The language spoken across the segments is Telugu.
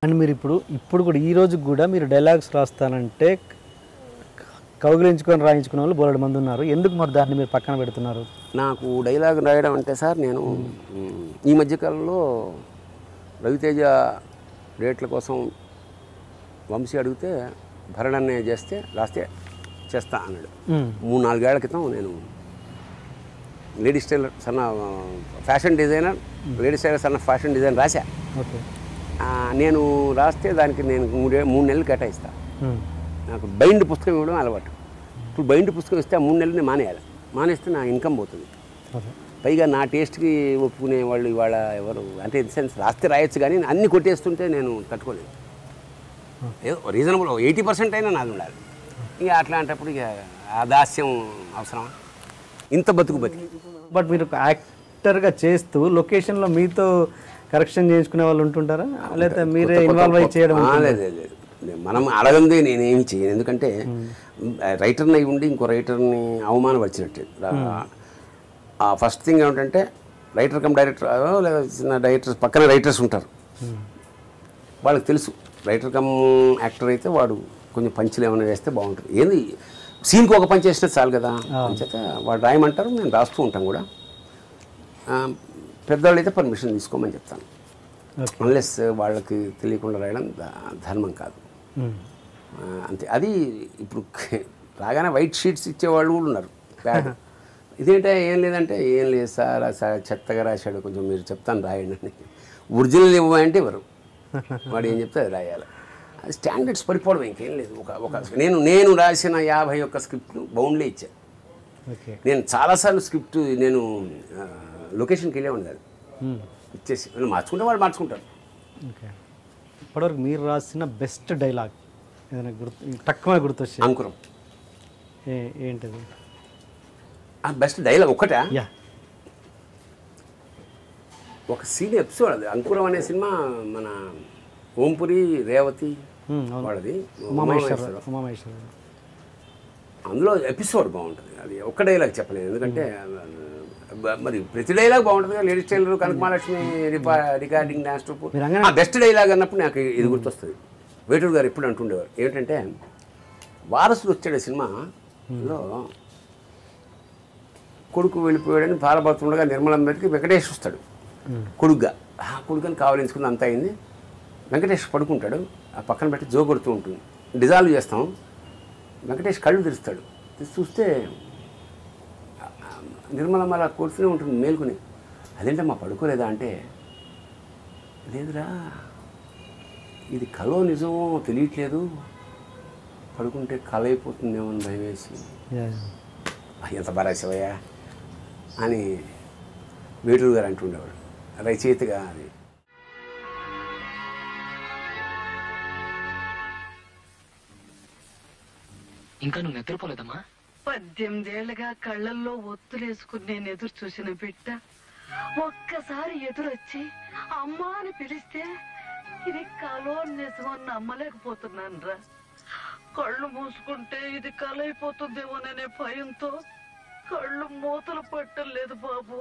అండ్ మీరు ఇప్పుడు కూడా ఈ రోజు కూడా మీరు డైలాగ్స్ రాస్తానంటే కౌగిలించుకొని రాయించుకునే వాళ్ళు బోలెడు మంది ఉన్నారు. ఎందుకు మరి దాన్ని మీరు పక్కన పెడుతున్నారు? నాకు డైలాగ్ రాయడం అంటే సార్ నేను ఈ మధ్యకాలంలో రవితేజ డేట్ల కోసం వంశీ అడిగితే భరణన్నయ్య రాస్తే చేస్తా అన్నాడు. 3-4 ఏళ్ల క్రితం నేను లేడీస్ టైలర్ సన్న ఫ్యాషన్ డిజైనర్ లేడీస్ టైలర్ సన్న ఫ్యాషన్ డిజైన్ రాశా. ఓకే. నేను రాస్తే దానికి నేను 3 నెలలు కేటాయిస్తాను. నాకు బైండ్ పుస్తకం ఇవ్వడం అలవాటు. ఇప్పుడు బైండ్ పుస్తకం ఇస్తే 3 నెలలు మానేయాలి. మానేస్తే నా ఇన్కమ్ పోతుంది. పైగా నా టేస్ట్కి ఒప్పుకునే వాళ్ళు ఇవాళ ఎవరు అంటే ఇన్ సెన్స్ రాస్తే రాయొచ్చు, కానీ అన్ని కొట్టేస్తుంటే నేను తట్టుకోలేదు. ఏదో రీజనబుల్ 80% అయినా నాది ఉండాలి. ఇక అట్లాంటప్పుడు ఇక ఆ దాస్యం అవసరమా? ఇంత బతుకు బతికి. బట్ మీరు యాక్టర్గా చేస్తూ లొకేషన్లో మీతో కరెక్షన్ చేయించుకునే వాళ్ళు ఉంటుంటారా, లేదా మీరే ఇన్వాల్వ్ అయ్యి చేయడం? లేదు, మనం అడగందే నేనేమి చేయను. ఎందుకంటే రైటర్ని అయి ఉండి ఇంకో రైటర్ని అవమానపరిచినట్టు. ఆ ఫస్ట్ థింగ్ ఏమిటంటే రైటర్ కమ్ డైరెక్టర్ లేదా చిన్న డైరెక్టర్స్ పక్కన రైటర్స్ ఉంటారు. వాళ్ళకి తెలుసు రైటర్ కమ్ యాక్టర్ అయితే వాడు కొంచెం పంచులు ఏమైనా వేస్తే బాగుంటుంది. ఏంది సీన్కి ఒక పంచ్ వేసినా చాలు కదా అంచేత వాడు రాయమంటారు, నేను రాస్తూ ఉంటాను కూడా. పెద్దవాళ్ళు అయితే పర్మిషన్ తీసుకోమని చెప్తాను. అన్లెస్ వాళ్ళకి తెలియకుండా రాయడం ధర్మం కాదు. అంతే. అది ఇప్పుడు రాగానే వైట్ షీట్స్ ఇచ్చేవాళ్ళు కూడా ఉన్నారు. ఇదేంటే ఏం లేదంటే ఏం లేదు సార్ చెత్తగా రాశాడు, కొంచెం మీరు చెప్తాను రాయండి అని. ఒరిజినల్ ఇవ్వంటే ఎవరు వాడు ఏం చెప్తే అది రాయాలి. అది స్టాండర్డ్స్ పడిపోవడం ఇంకేం లేదు. నేను రాసిన 51 స్క్రిప్ట్లు బౌండ్లే ఇచ్చాను. నేను చాలాసార్లు స్క్రిప్ట్ నేను లొకేషన్కి వెళ్ళే ఉండాలి ఇచ్చేసి మార్చుకుంటే వాళ్ళు మార్చుకుంటారు. ఓకే. ఇప్పటివరకు మీరు రాసిన బెస్ట్ డైలాగ్ ఏదైనా తక్కువ గుర్తొచ్చి? అంకురం. ఏంటిది ఆ బెస్ట్ డైలాగ్? ఒకటా? యా. ఒక సీన్ ఎపిసోడ్ అది. అంకురం అనే సినిమా మన ఓంపురి రేవతి వాళ్ళది, ఉమామహేశ్వర. అందులో ఎపిసోడ్ బాగుంటుంది. అది ఒక్క డైలాగ్ చెప్పలేదు, ఎందుకంటే మరి ప్రతి డైలాగ్ బాగుంటుంది కదా. Ladies tailor, Kanakamahalakshmi, recording, dance troupe. Best dialogue అన్నప్పుడు నాకు ఇది గుర్తొస్తుంది. వేటూరు గారు ఎప్పుడు అంటుండేవారు ఏంటంటే, వారసుడు వచ్చాడు సినిమాలో, కొడుకు వెళ్ళిపోయాడని బాధపడుతుండగా నిర్మలం మీదకి వెంకటేష్ వస్తాడు కొడుగ్గా. కొడుకుని కావలించుకుని అంతా అయింది. వెంకటేష్ పడుకుంటాడు, ఆ పక్కన పెట్టి జో కొడుతూ ఉంటుంది. డిజాల్వ్ చేస్తాం. వెంకటేష్ కళ్ళు తెరుస్తాడు. చూస్తే నిర్మలమ్మ అలా కొడుతూనే ఉంటుంది మేల్కొని. అదేంటమ్మా పడుకోలేదా అంటే, లేదురా ఇది కలో నిజమో తెలియట్లేదు, పడుకుంటే కళ అయిపోతుందేమో అని భయం వేసి. ఎంత బారాశివయ్యా అని వేటూరు గారు అంటుండేవాడు రచయితగా. అది ఇంకా నువ్వు నిద్రపోలేదమ్మా? 18 ఏళ్లుగా కళ్ళల్లో ఒత్తులేసుకుని నేను ఎదురు చూసిన బిడ్డ ఒక్కసారి ఎదురొచ్చి అమ్మా అని పిలిస్తే ఇది కలో నిజమో నమ్మలేకపోతున్నాను రా. కళ్ళు మూసుకుంటే ఇది కలైపోతుందేమోననే భయంతో కళ్ళు మూతలు పట్టలేదు బాబు.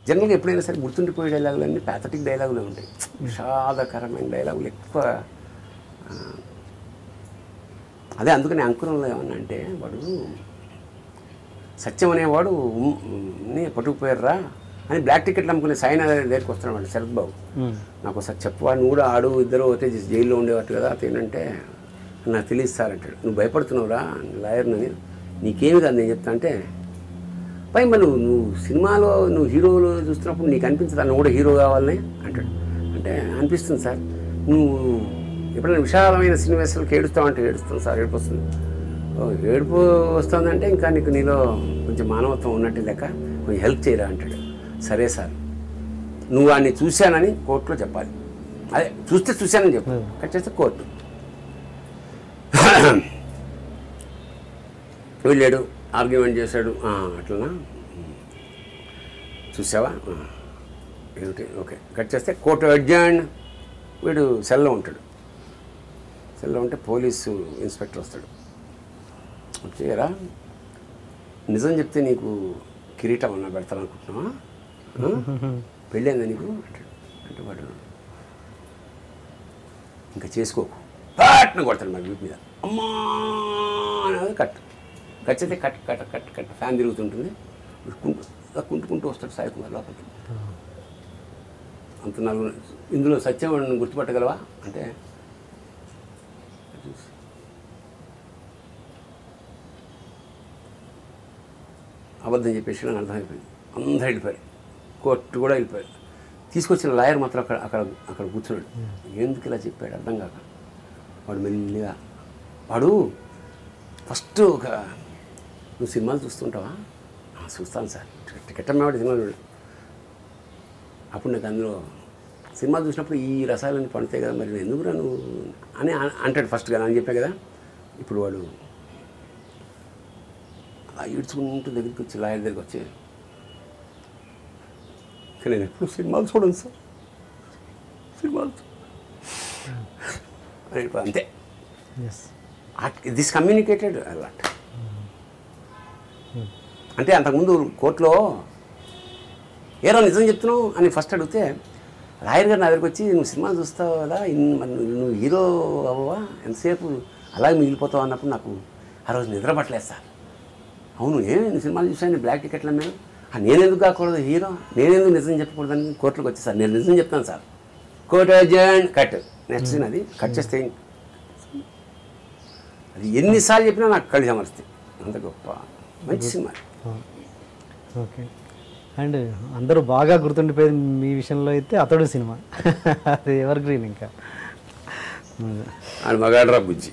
జనరల్గా ఎప్పుడైనా సరే గుర్తుండిపోయే డైలాగులన్నీ ప్యాథటిక్ డైలాగులు ఉంటాయి. విషాదకరమైన డైలాగులు ఎక్కువ. అదే అందుకని అంకురంలో ఏమన్నా అంటే, వాడు సత్యం అనేవాడు పట్టుకుపోయారా అని బ్లాక్ టికెట్లు అమ్ముకునే సాయినా దగ్గరికి వస్తున్నాడు వాడు శరత్ బాబు. నాకు ఒకసారి చెప్పవాడు, నువ్వు కూడా ఆడు ఇద్దరు ఒకటే జైల్లో ఉండేవాడు కదా అతేంటంటే, నాకు తెలియదు సార్ అంటాడు. నువ్వు భయపడుతున్నావురా లాయర్నని, నీకేమి కాదు నేను చెప్తా అంటే, పై మరి నువ్వు సినిమాలో నువ్వు హీరోలు చూస్తున్నప్పుడు నీకు అనిపించదు నువ్వు కూడా హీరో కావాలని అంటాడు. అంటే అనిపిస్తుంది సార్. నువ్వు ఎప్పుడైనా విశాలమైన సన్నివేశాలకు ఏడుస్తావంటే ఏడుస్తాను సార్, ఏడుపు వస్తుంది. ఏడుపు వస్తుందంటే ఇంకా నీలో కొంచెం మానవత్వం ఉన్నట్టు లెక్క, కొంచెం హెల్ప్ చేయరా అంటాడు. సరే సార్, నువ్వు వాడిని చూశానని కోర్టులో చెప్పాలి. అదే చూశానని చెప్పు. కట్ చేస్తే కోర్టు వెళ్ళాడు, ఆర్గ్యుమెంట్ చేశాడు. అట్లనా చూసావా ఏమిటి? ఓకే. కట్ చేస్తే కోర్టు అడ్జర్న్. వీడు సెల్లో ఉంటాడు. సెల్లో ఉంటే పోలీసు ఇన్స్పెక్టర్ వస్తాడు. వచ్చేయరా, నిజం చెప్తే నీకు కిరీటం అన్నా పెడతాను అనుకుంటున్నావా పెళ్ళైందా నీకు అంటాడు. అంటే వాడు ఇంకా చేసుకోకు పట్న కొడతాడు మరి వీటి మీద. అమ్మా అనేది కట్ ఖచ్చితంగా cut cut cut cut fan తిరుగుతుంటుంది. కుంటుకుంటూ వస్తాడు సాయి కుమార్ లోపలికి. అంత నలుగురు ఇందులో సత్యం గుర్తుపట్టగలవా అంటే అబద్ధం చెప్పేసి నాకు అర్థమైపోయింది. అందరూ వెళ్ళిపోయారు, కోర్టు కూడా వెళ్ళిపోయారు. తీసుకొచ్చిన లాయర్ మాత్రం అక్కడ అక్కడ అక్కడ కూర్చున్నాడు. ఎందుకు ఇలా చెప్పాడు అర్థం కాక వాడు మెల్లిగా వాడు ఫస్ట్ ఒక నువ్వు సినిమాలు చూస్తుంటావా? చూస్తాను సార్. టికెట్ అమ్మేవాడు సినిమా చూడు. అప్పుడు నాకు అందులో సినిమా చూసినప్పుడు ఈ రసాలన్నీ పండుతాయి కదా, మరి ఎందుకు రా నువ్వు అని అంటాడు ఫస్ట్గా అని చెప్పా కదా. ఇప్పుడు వాడు అలా ఈడ్చుకుంటూ దగ్గరికి వచ్చి లాయర్ దగ్గరికి వచ్చి నేను ఎప్పుడు సినిమాలు చూడను సార్, సినిమాలు అంతే. This communicated a lot. అంటే అంతకుముందు కోర్టులో ఏరా నిజం చెప్తున్నావు అని ఫస్ట్ అడిగితే లాయర్ గారు నా దగ్గరికి వచ్చి నువ్వు సినిమాలు చూస్తావు కదా, నువ్వు హీరో అవ్వవా, ఎంతసేపు అలాగే మిగిలిపోతావు అన్నప్పుడు నాకు ఆ రోజు నిద్ర పట్టలేదు సార్. అవును నేను సినిమాలు చూసాను, బ్లాక్ టికెట్ల మీద నేనెందుకు కాకూడదు హీరో, నేనెందుకు నిజం చెప్పకూడదని కోర్టులోకి వచ్చి సార్ నేను నిజం చెప్తాను sir. Court urgent cut next scene అది కట్ చేస్తే అది ఎన్నిసార్లు చెప్పినా నాకు కళ్ళు సమర్స్తాయి. అంత గొప్ప మంచి సినిమా. ఓకే. అండ్ అందరూ బాగా గుర్తుండిపోయింది మీ విషయంలో అయితే అతడు సినిమా. అది ఎవర్ గ్రీన్ ఇంకా అది మగాడ్రా బుజ్జి.